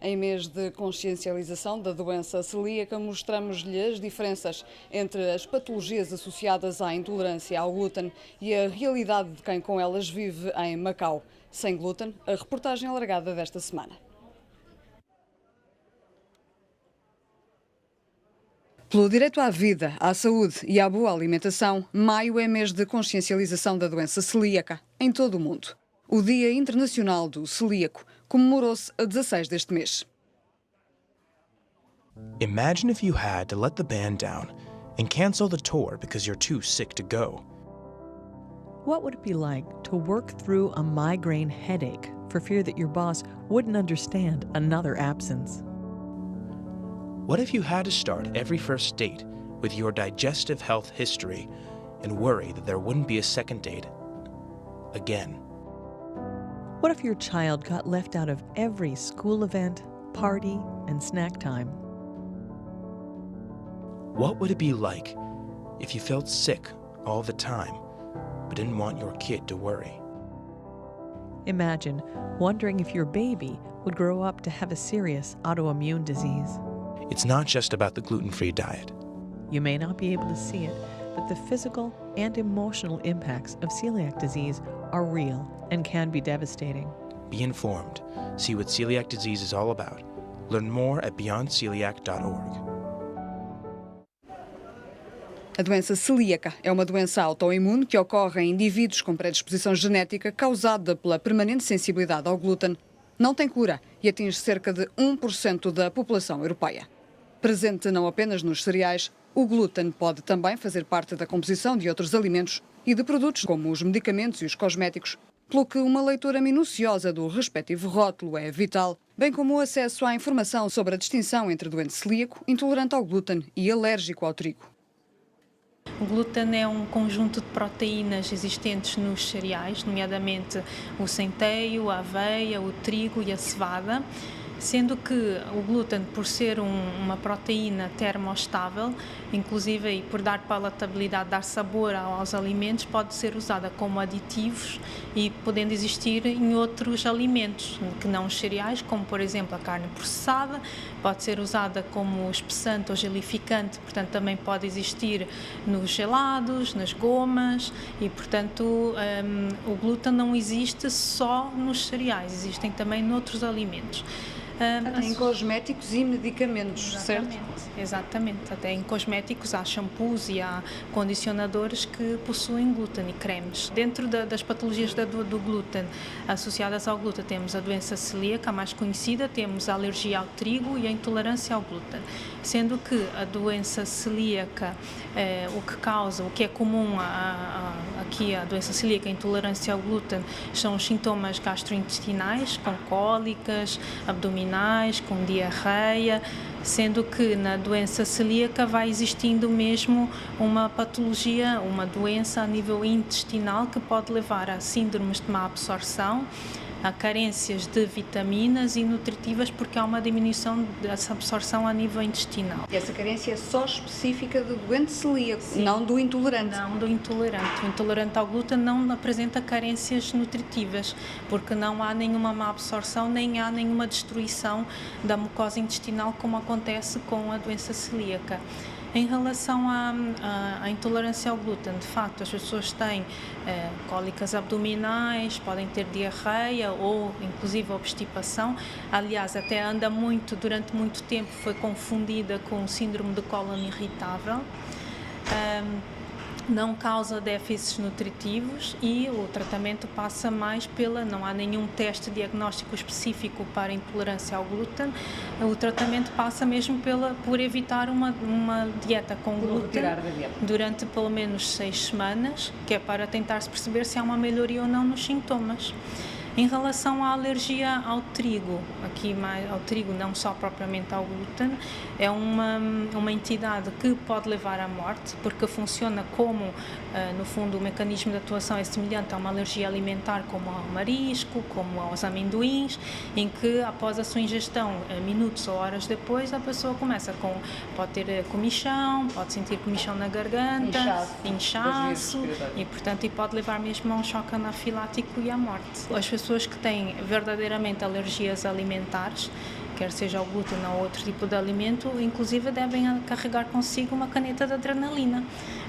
Em mês de consciencialização da doença celíaca, mostramos-lhe as diferenças entre as patologias associadas à intolerância ao glúten e a realidade de quem com elas vive em Macau. Sem glúten, a reportagem alargada desta semana. Pelo direito à vida, à saúde e à boa alimentação, maio é mês de consciencialização da doença celíaca em todo o mundo. O Dia Internacional do Celíaco comemorou-se a 16 deste mês. Imagine if you had to let the band down and cancel the tour because you're too sick to go. What would it be like to work through a migraine headache for fear that your boss wouldn't understand another absence? What if you had to start every first date with your digestive health history and worry that there wouldn't be a second date again? What if your child got left out of every school event, party, and snack time? What would it be like if you felt sick all the time but didn't want your kid to worry? Imagine wondering if your baby would grow up to have a serious autoimmune disease. It's not just about the gluten-free diet. You may not be able to see it, but the physical and emotional impacts of celiac disease are real and can be devastating. Be informed. See what celiac disease is all about. Learn more at beyondceliac.org. A doença celíaca é uma doença autoimune que ocorre em indivíduos com predisposição genética causada pela permanente sensibilidade ao glúten. Não tem cura e atinge cerca de 1% da população europeia. Presente não apenas nos cereais, o glúten pode também fazer parte da composição de outros alimentos e de produtos como os medicamentos e os cosméticos, pelo que uma leitura minuciosa do respectivo rótulo é vital, bem como o acesso à informação sobre a distinção entre doente celíaco, intolerante ao glúten e alérgico ao trigo. O glúten é um conjunto de proteínas existentes nos cereais, nomeadamente o centeio, a aveia, o trigo e a cevada, sendo que o glúten, por ser uma proteína termostável, inclusive e por dar palatabilidade, dar sabor aos alimentos, pode ser usada como aditivos e podendo existir em outros alimentos, que não os cereais, como por exemplo a carne processada, pode ser usada como espessante ou gelificante, portanto também pode existir nos gelados, nas gomas e portanto o glúten não existe só nos cereais, existem também noutros alimentos. Em cosméticos e medicamentos, exatamente, certo? Exatamente, até em cosméticos há shampoos e há condicionadores que possuem glúten e cremes. Dentro das patologias do glúten associadas ao glúten temos a doença celíaca, a mais conhecida, temos a alergia ao trigo e a intolerância ao glúten, sendo que a doença celíaca, o que é comum aqui a doença celíaca, a intolerância ao glúten, são os sintomas gastrointestinais, com cólicas, abdominais, com diarreia, sendo que na doença celíaca vai existindo mesmo uma patologia, uma doença a nível intestinal que pode levar a síndromes de má absorção, a carências de vitaminas e nutritivas, porque há uma diminuição dessa absorção a nível intestinal. E essa carência é só específica do doente celíaco, não do intolerante? Não do intolerante. O intolerante ao glúten não apresenta carências nutritivas, porque não há nenhuma má absorção, nem há nenhuma destruição da mucosa intestinal, como acontece com a doença celíaca. Em relação à intolerância ao glúten, de facto, as pessoas têm cólicas abdominais, podem ter diarreia ou, inclusive, obstipação. Aliás, até durante muito tempo, foi confundida com o síndrome de cólon irritável. Não causa déficits nutritivos e o tratamento passa mais não há nenhum teste diagnóstico específico para intolerância ao glúten, o tratamento passa mesmo por evitar uma dieta com glúten durante pelo menos 6 semanas, que é para tentar se perceber se há uma melhoria ou não nos sintomas. Em relação à alergia ao trigo, ao trigo não só propriamente ao glúten, é uma entidade que pode levar à morte, porque funciona como, no fundo, o mecanismo de atuação é semelhante a uma alergia alimentar, como ao marisco, como aos amendoins, em que após a sua ingestão, minutos ou horas depois, a pessoa pode ter comichão, pode sentir comichão na garganta, inchaço e, portanto, pode levar mesmo a um choque anafilático e à morte. As pessoas que têm verdadeiramente alergias alimentares, quer seja o glúten ou outro tipo de alimento, inclusive devem carregar consigo uma caneta de adrenalina,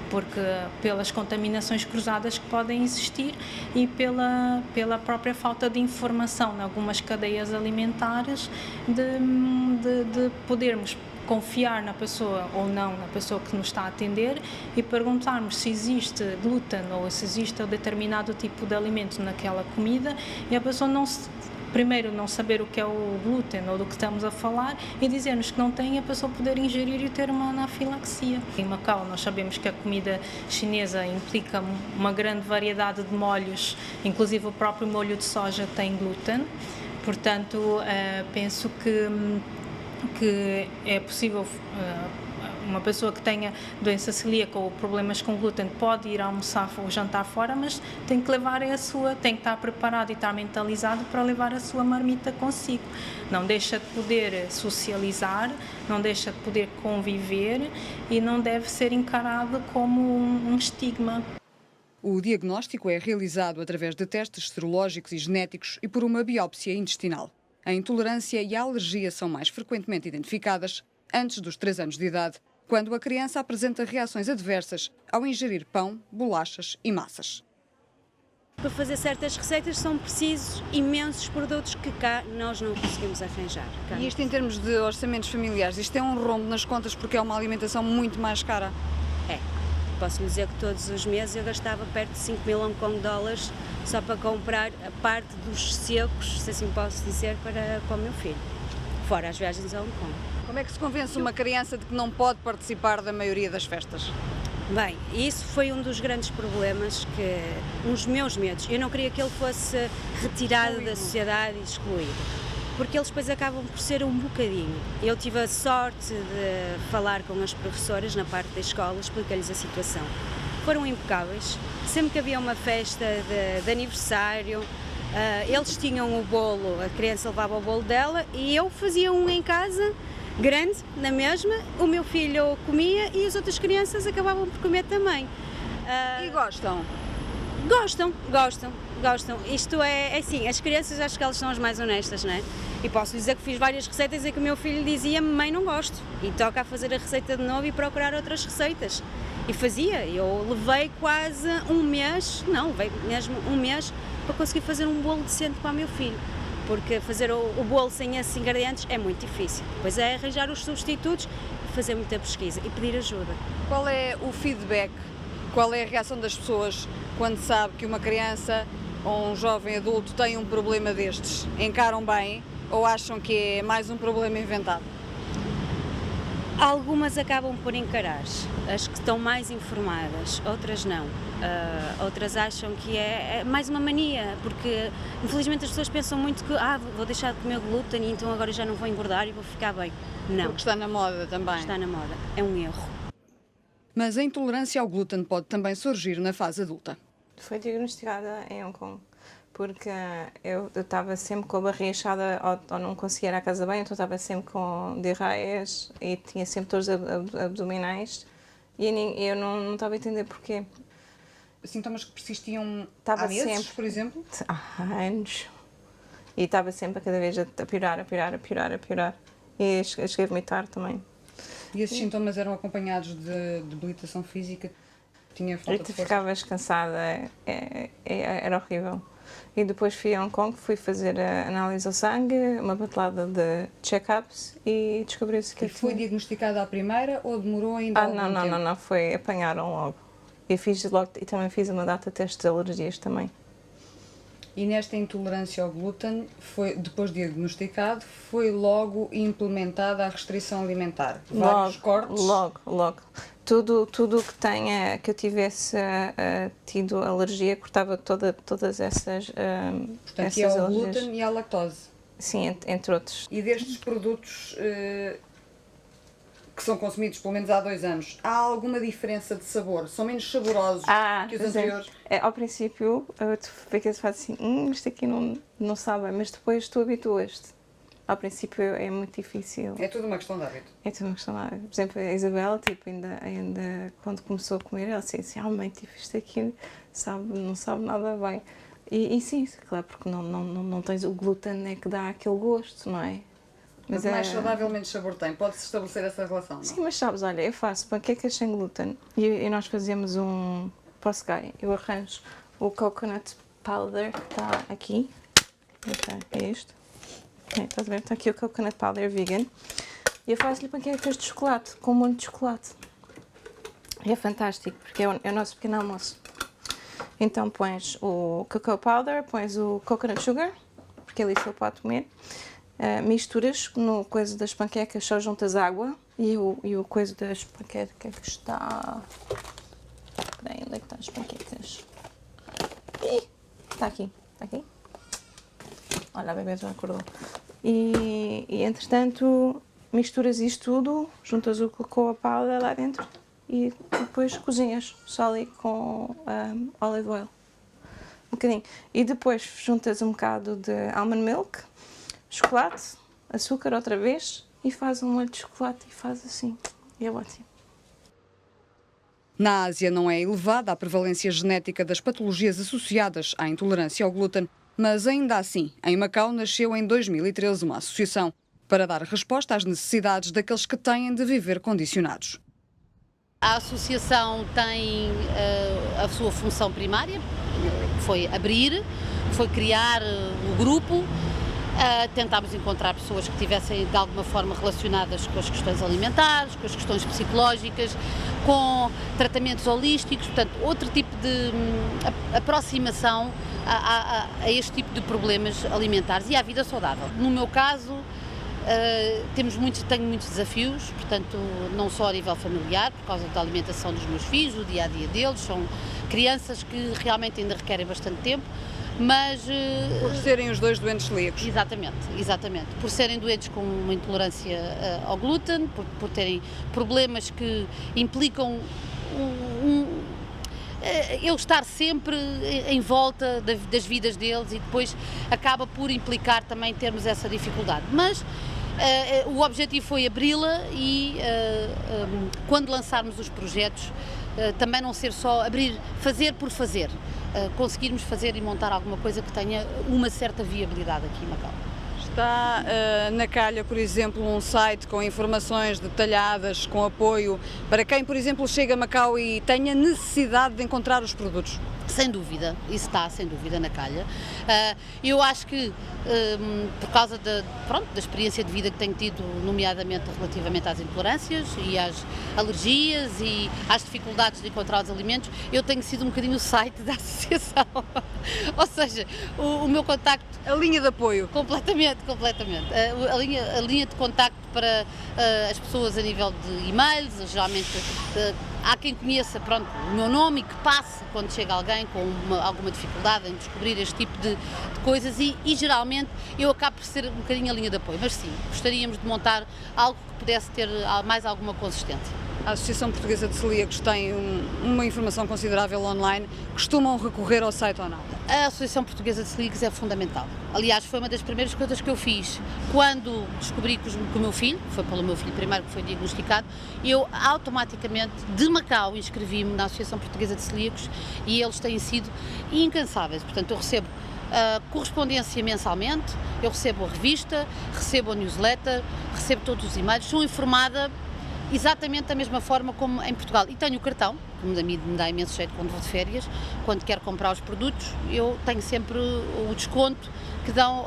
porque pelas contaminações cruzadas que podem existir e pela própria falta de informação em algumas cadeias alimentares de podermos confiar na pessoa ou não, na pessoa que nos está a atender, e perguntarmos se existe glúten ou se existe um determinado tipo de alimento naquela comida, e a pessoa primeiro não saber o que é o glúten ou do que estamos a falar e dizer-nos que não tem, e a pessoa poder ingerir e ter uma anafilaxia. Em Macau nós sabemos que a comida chinesa implica uma grande variedade de molhos, inclusive o próprio molho de soja tem glúten, portanto penso que é possível uma pessoa que tenha doença celíaca ou problemas com glúten pode ir almoçar ou jantar fora, mas tem que levar tem que estar preparado e estar mentalizado para levar a sua marmita consigo. Não deixa de poder socializar, não deixa de poder conviver e não deve ser encarado como um estigma. O diagnóstico é realizado através de testes serológicos e genéticos e por uma biópsia intestinal. A intolerância e a alergia são mais frequentemente identificadas antes dos 3 anos de idade, quando a criança apresenta reações adversas ao ingerir pão, bolachas e massas. Para fazer certas receitas são precisos imensos produtos que cá nós não conseguimos arranjar. E isto em termos de orçamentos familiares, isto é um rombo nas contas porque é uma alimentação muito mais cara? É. Posso lhe dizer que todos os meses eu gastava perto de 5.000 Hong Kong dólares só para comprar a parte dos secos, se assim posso dizer, para o meu filho. Fora as viagens a Hong Kong. Como é que se convence uma criança de que não pode participar da maioria das festas? Bem, isso foi um dos grandes problemas, uns meus medos. Eu não queria que ele fosse retirado da sociedade e excluído, porque eles depois acabam por ser um bocadinho. Eu tive a sorte de falar com as professoras na parte da escola, expliquei-lhes a situação. Foram impecáveis, sempre que havia uma festa de aniversário, eles tinham o bolo, a criança levava o bolo dela e eu fazia um em casa, grande, na mesma, o meu filho comia e as outras crianças acabavam por comer também. E gostam? Gostam. Isto é assim, as crianças acho que elas são as mais honestas, não é? E posso dizer que fiz várias receitas em que o meu filho dizia: mãe, não gosto. E toca a fazer a receita de novo e procurar outras receitas. E fazia. Eu levei quase levei mesmo um mês para conseguir fazer um bolo decente para o meu filho. Porque fazer o bolo sem esses ingredientes é muito difícil. Depois é arranjar os substitutos, fazer muita pesquisa e pedir ajuda. Qual é o feedback? Qual é a reação das pessoas quando sabe que uma criança ou um jovem adulto tem um problema destes? Encaram bem ou acham que é mais um problema inventado? Algumas acabam por encarar, as que estão mais informadas, outras não. Outras acham que é mais uma mania, porque infelizmente as pessoas pensam muito que vou deixar de comer glúten e então agora já não vou engordar e vou ficar bem. Não. Porque está na moda também. Está na moda. É um erro. Mas a intolerância ao glúten pode também surgir na fase adulta. Foi diagnosticada em Hong Kong, porque eu estava sempre com a barriga inchada ou não conseguia ir à casa bem, então estava sempre com diarreias e tinha sempre dores abdominais e eu não estava a entender porquê. Sintomas que persistiam Estava há meses, sempre, por exemplo? Há anos. E estava sempre a cada vez a piorar. E cheguei a vomitar também. E esses sintomas eram acompanhados de debilitação física? Tinha falta de força? Ficavas cansada, era horrível. E depois fui a Hong Kong, fui fazer a análise ao sangue, uma batelada de check-ups e descobriu-se que... E foi diagnosticada à primeira ou demorou ainda algum tempo? Não, apanharam logo. E também fiz uma data de testes de alergias também. E nesta intolerância ao glúten, depois de diagnosticado, foi logo implementada a restrição alimentar? Vários cortes? Logo. Tudo que eu tivesse tido alergia, cortava todas essas Portanto, essas e ao alergias. glúten e à lactose? Sim, entre outros. E destes produtos que são consumidos pelo menos há 2 anos, há alguma diferença de sabor? São menos saborosos que os anteriores? Ao princípio, tu ficas assim, isto aqui não sabe bem, mas depois tu habituas-te. Ao princípio é muito difícil. É tudo uma questão de hábito. É tudo uma questão de hábito. Por exemplo, a Isabel, ainda quando começou a comer, ela disse assim, mãe, isto aqui não sabe nada bem. E sim, claro, porque não tens o glúten que dá aquele gosto, não é? Mas mais saudável, menos sabor tem. Pode-se estabelecer essa relação, não? Sim, mas sabes, olha, eu faço panquecas sem glúten e nós fazemos posso ganhar, eu arranjo o coconut powder que está aqui. É este. Estás a ver? Está aqui o coconut powder vegan. E eu faço-lhe panquecas de chocolate, com molho de chocolate. E é fantástico, porque é o nosso pequeno almoço. Então pões o cacau powder, pões o coconut sugar, porque ali só pode comer. Misturas no coisa das panquecas, só juntas água. E o coisa das panquecas está... Espera aí, onde é que estão as panquecas? Está aqui. Está aqui. Olha, a bebê já acordou. E entretanto, misturas isto tudo, juntas o cocoa powder lá dentro e depois cozinhas só ali com olive oil. Um bocadinho. E depois juntas um bocado de almond milk, chocolate, açúcar outra vez e faz um molho de chocolate e faz assim. E é ótimo. Na Ásia não é elevada a prevalência genética das patologias associadas à intolerância ao glúten, mas ainda assim, em Macau nasceu em 2013 uma associação para dar resposta às necessidades daqueles que têm de viver condicionados. A associação tem a sua função primária, foi abrir, foi criar o grupo, tentámos encontrar pessoas que estivessem de alguma forma relacionadas com as questões alimentares, com as questões psicológicas, com tratamentos holísticos, portanto, outro tipo de aproximação a este tipo de problemas alimentares e à vida saudável. No meu caso, tenho muitos desafios, portanto, não só a nível familiar, por causa da alimentação dos meus filhos, o dia-a-dia deles, são crianças que realmente ainda requerem bastante tempo, mas... Por serem os dois doentes celíacos. Exatamente. Por serem doentes com uma intolerância ao glúten, por terem problemas que implicam eu estar sempre em volta das vidas deles e depois acaba por implicar também termos essa dificuldade. Mas o objetivo foi abri-la e quando lançarmos os projetos também não ser só abrir, fazer por fazer, conseguirmos fazer e montar alguma coisa que tenha uma certa viabilidade aqui em Macau. Está na calha, por exemplo, um site com informações detalhadas, com apoio para quem, por exemplo, chega a Macau e tenha necessidade de encontrar os produtos? Sem dúvida, isso está sem dúvida na calha. Eu acho que por causa da experiência de vida que tenho tido, nomeadamente relativamente às intolerâncias e às alergias e às dificuldades de encontrar os alimentos, eu tenho sido um bocadinho o site da associação. Ou seja, o meu contacto... A linha de apoio. Completamente. A linha de contacto para as pessoas a nível de e-mails, geralmente há quem conheça o meu nome e que passe quando chega alguém com alguma dificuldade em descobrir este tipo de coisas e geralmente eu acabo por ser um bocadinho a linha de apoio, mas sim, gostaríamos de montar algo que pudesse ter mais alguma consistência. A Associação Portuguesa de Celíacos tem uma informação considerável online. Costumam recorrer ao site ou não? A Associação Portuguesa de Celíacos é fundamental. Aliás, foi uma das primeiras coisas que eu fiz quando descobri que o meu filho, foi pelo meu filho primeiro que foi diagnosticado, eu automaticamente, de Macau, inscrevi-me na Associação Portuguesa de Celíacos e eles têm sido incansáveis. Portanto, eu recebo correspondência mensalmente, eu recebo a revista, recebo a newsletter, recebo todos os e-mails, sou informada exatamente da mesma forma como em Portugal. E tenho o cartão, que me dá imenso jeito quando vou de férias, quando quero comprar os produtos, eu tenho sempre o desconto que dão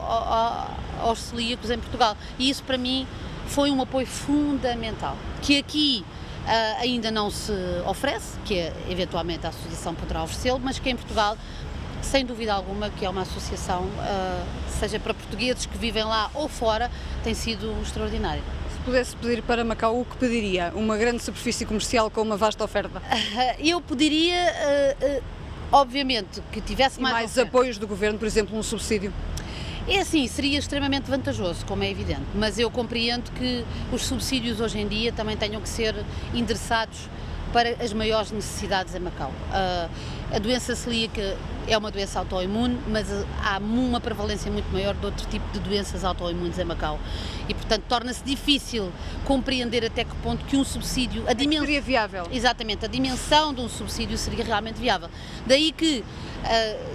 aos celíacos em Portugal. E isso para mim foi um apoio fundamental, que aqui ainda não se oferece, que eventualmente a associação poderá oferecê-lo, mas que em Portugal, sem dúvida alguma, que é uma associação, seja para portugueses que vivem lá ou fora, tem sido extraordinária. Se pudesse pedir para Macau, o que pediria? Uma grande superfície comercial com uma vasta oferta? Eu pediria, obviamente, que tivesse mais apoios do governo, por exemplo, um subsídio? É assim, seria extremamente vantajoso, como é evidente, mas eu compreendo que os subsídios hoje em dia também tenham que ser endereçados para as maiores necessidades em Macau. A doença celíaca é uma doença autoimune, mas há uma prevalência muito maior de outro tipo de doenças autoimunes em Macau. E, portanto, torna-se difícil compreender até que ponto que um subsídio... seria viável. Exatamente, a dimensão de um subsídio seria realmente viável. Daí que,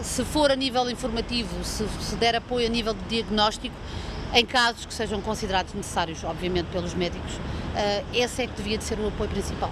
se for a nível informativo, se der apoio a nível de diagnóstico, em casos que sejam considerados necessários, obviamente, pelos médicos, esse é que devia de ser o apoio principal.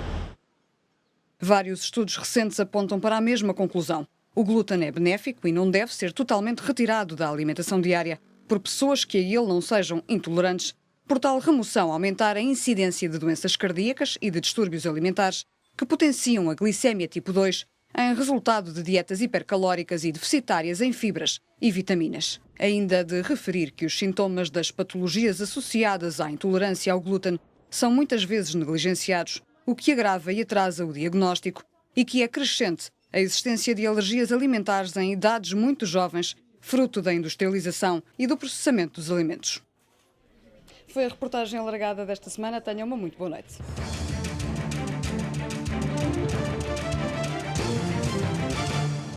Vários estudos recentes apontam para a mesma conclusão. O glúten é benéfico e não deve ser totalmente retirado da alimentação diária por pessoas que a ele não sejam intolerantes. Por tal remoção, aumentar a incidência de doenças cardíacas e de distúrbios alimentares que potenciam a glicémia tipo 2 em resultado de dietas hipercalóricas e deficitárias em fibras e vitaminas. Ainda de referir que os sintomas das patologias associadas à intolerância ao glúten são muitas vezes negligenciados, o que agrava e atrasa o diagnóstico, e que é crescente a existência de alergias alimentares em idades muito jovens, fruto da industrialização e do processamento dos alimentos. Foi a reportagem alargada desta semana. Tenham uma muito boa noite.